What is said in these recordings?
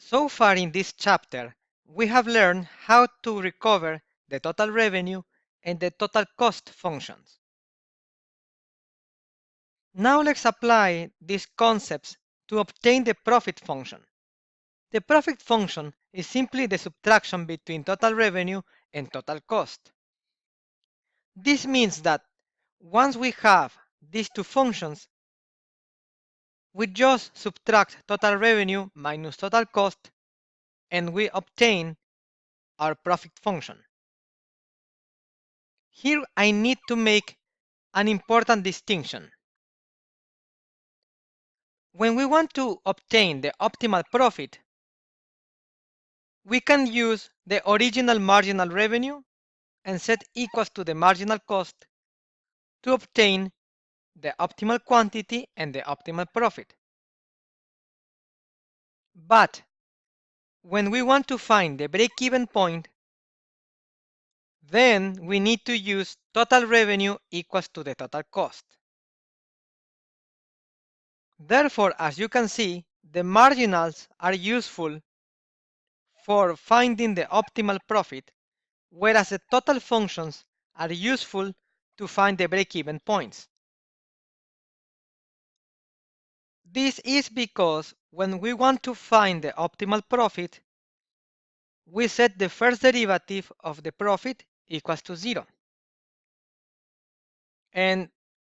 So far in this chapter, we have learned how to recover the total revenue and the total cost functions. Now let's apply these concepts to obtain the profit function. The profit function is simply the subtraction between total revenue and total cost. This means that once we have these two functions, we just subtract total revenue minus total cost and we obtain our profit function. Here I need to make an important distinction. When we want to obtain the optimal profit, we can use the original marginal revenue and set equals to the marginal cost to obtain the optimal quantity and the optimal profit. But when we want to find the break-even point, then we need to use total revenue equals to the total cost. Therefore, as you can see, the marginals are useful for finding the optimal profit, whereas the total functions are useful to find the break-even points. This is because when we want to find the optimal profit, we set the first derivative of the profit equals to 0. And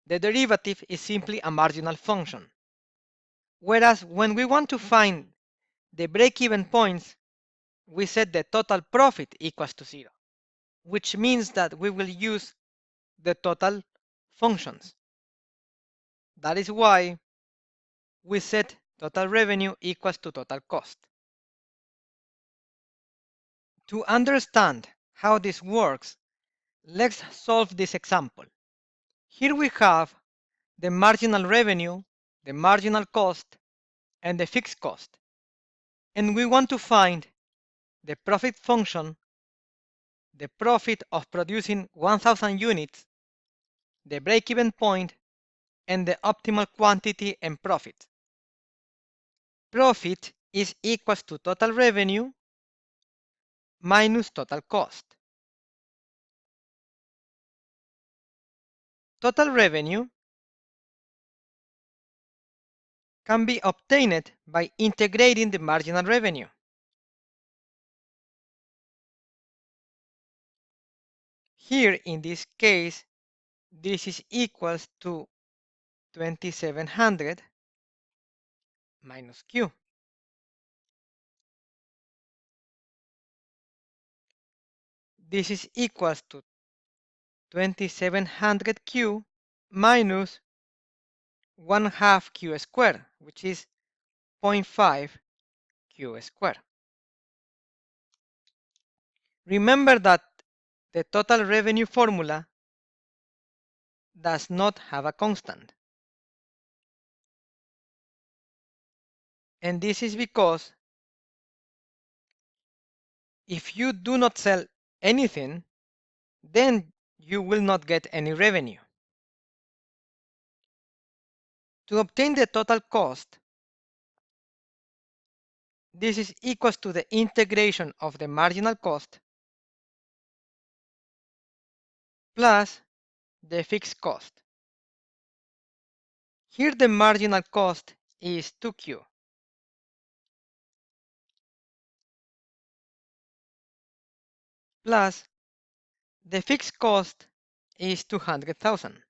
the derivative is simply a marginal function. Whereas when we want to find the break-even points, we set the total profit equals to 0, which means that we will use the total functions. That is why we set total revenue equals to total cost. To understand how this works, let's solve this example. Here we have the marginal revenue, the marginal cost, and the fixed cost. And we want to find the profit function, the profit of producing 1000 units, the break-even point, and the optimal quantity and profit. Profit is equals to total revenue minus total cost. Total revenue can be obtained by integrating the marginal revenue. Here in this case, this is equals to 2700 minus Q. This is equals to 2700 Q minus 1/2 Q squared, which is 0.5 Q squared. Remember that the total revenue formula does not have a constant. And this is because if you do not sell anything, then you will not get any revenue. To obtain the total cost, this is equals to the integration of the marginal cost plus the fixed cost. Here the marginal cost is 2Q. Plus the fixed cost is 200,000.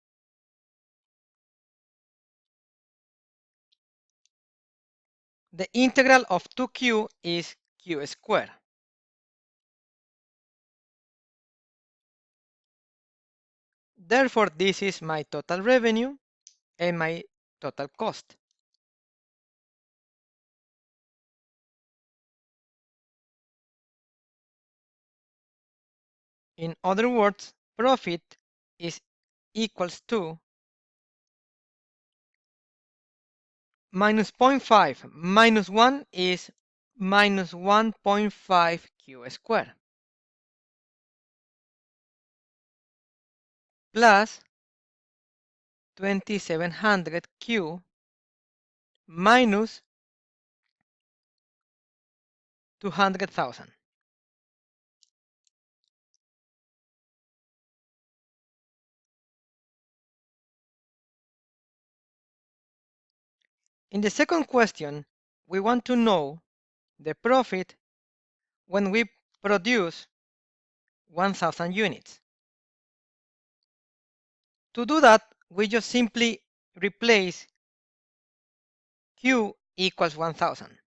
The integral of 2Q is Q squared. Therefore, this is my total revenue and my total cost. In other words, profit is equals to minus 0.5 minus 1 is minus 1.5 Q squared plus 2700 Q minus 200,000. In the second question, we want to know the profit when we produce 1,000 units. To do that, we just simply replace Q equals 1,000.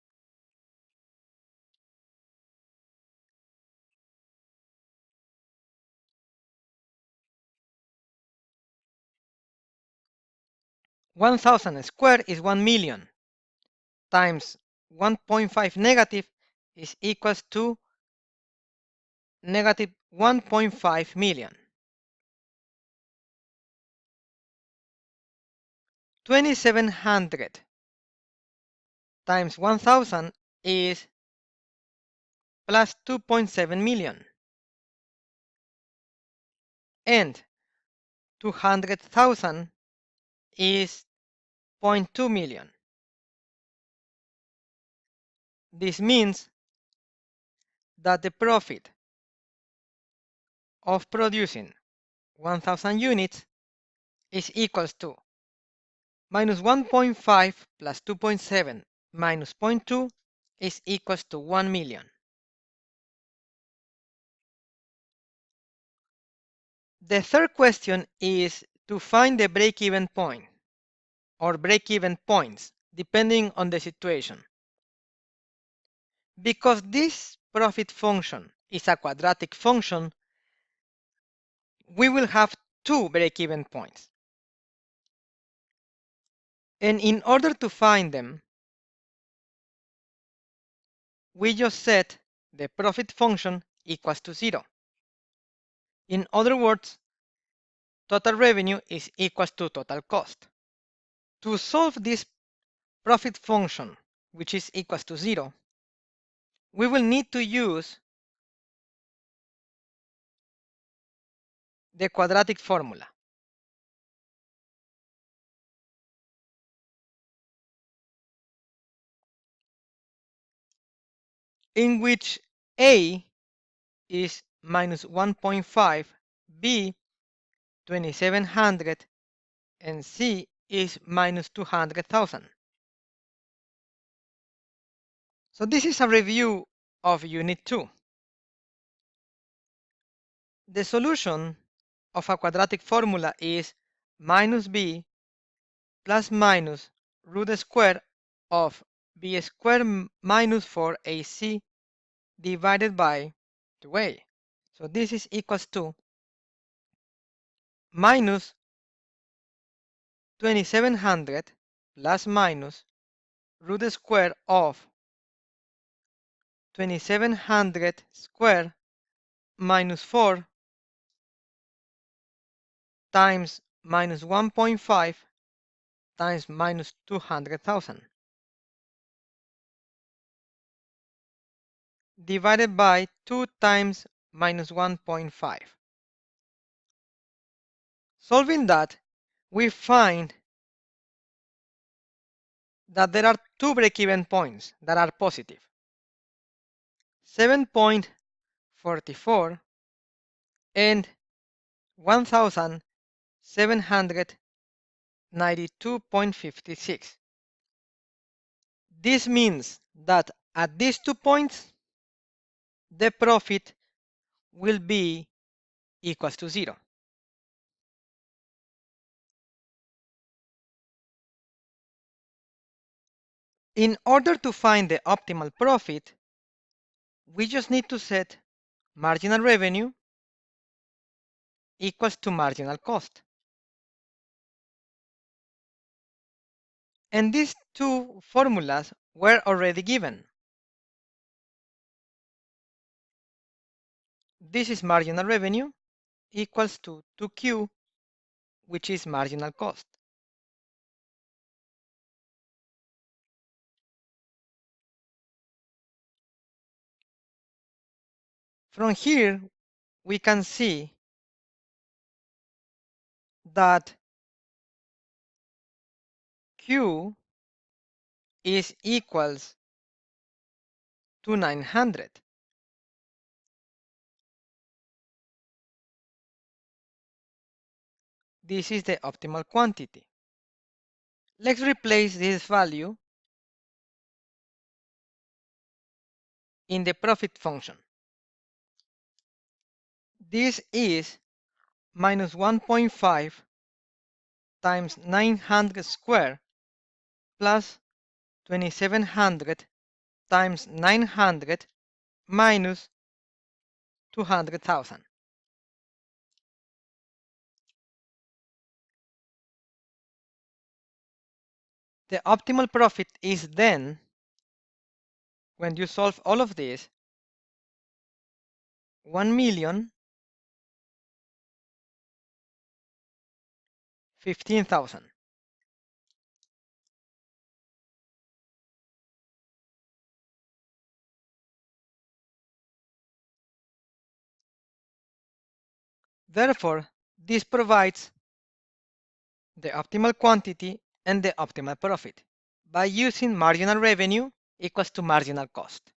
One thousand squared is 1 million times 1.5 negative is equals to negative 1.5 million. 2,700 times 1,000 is plus 2.7 million. And 200,000 is 0.2 million. This means that the profit of producing 1,000 units is equals to minus 1.5 plus 2.7 minus 0.2 is equals to 1 million. The third question is to find the break-even point or break-even points depending on the situation. Because this profit function is a quadratic function, we will have two break-even points. And in order to find them, we just set the profit function equals to 0. In other words, total revenue is equals to total cost. To solve this profit function, which is equals to 0, we will need to use the quadratic formula, in which A is minus 1.5, B 2,700, and C is minus 200,000. So this is a review of Unit 2. The solution of a quadratic formula is minus B plus minus root square of B squared minus 4AC divided by 2A. So this is equals to minus 2,700 plus minus root square of 2,700 squared minus 4 times minus 1.5 times minus 200,000 divided by 2 times minus 1.5. Solving that, we find that there are two break-even points that are positive. 7.44 and 1,792.56. This means that at these 2 points, the profit will be equals to 0. In order to find the optimal profit, we just need to set marginal revenue equals to marginal cost. And these two formulas were already given. This is marginal revenue equals to 2Q, which is marginal cost. From here, we can see that Q is equals to 900. This is the optimal quantity. Let's replace this value in the profit function. This is minus 1.5 times 900 squared plus 2700 times 900 minus 200,000. The optimal profit is then, when you solve all of this, 1,015,000. Therefore, this provides the optimal quantity and the optimal profit by using marginal revenue equals to marginal cost.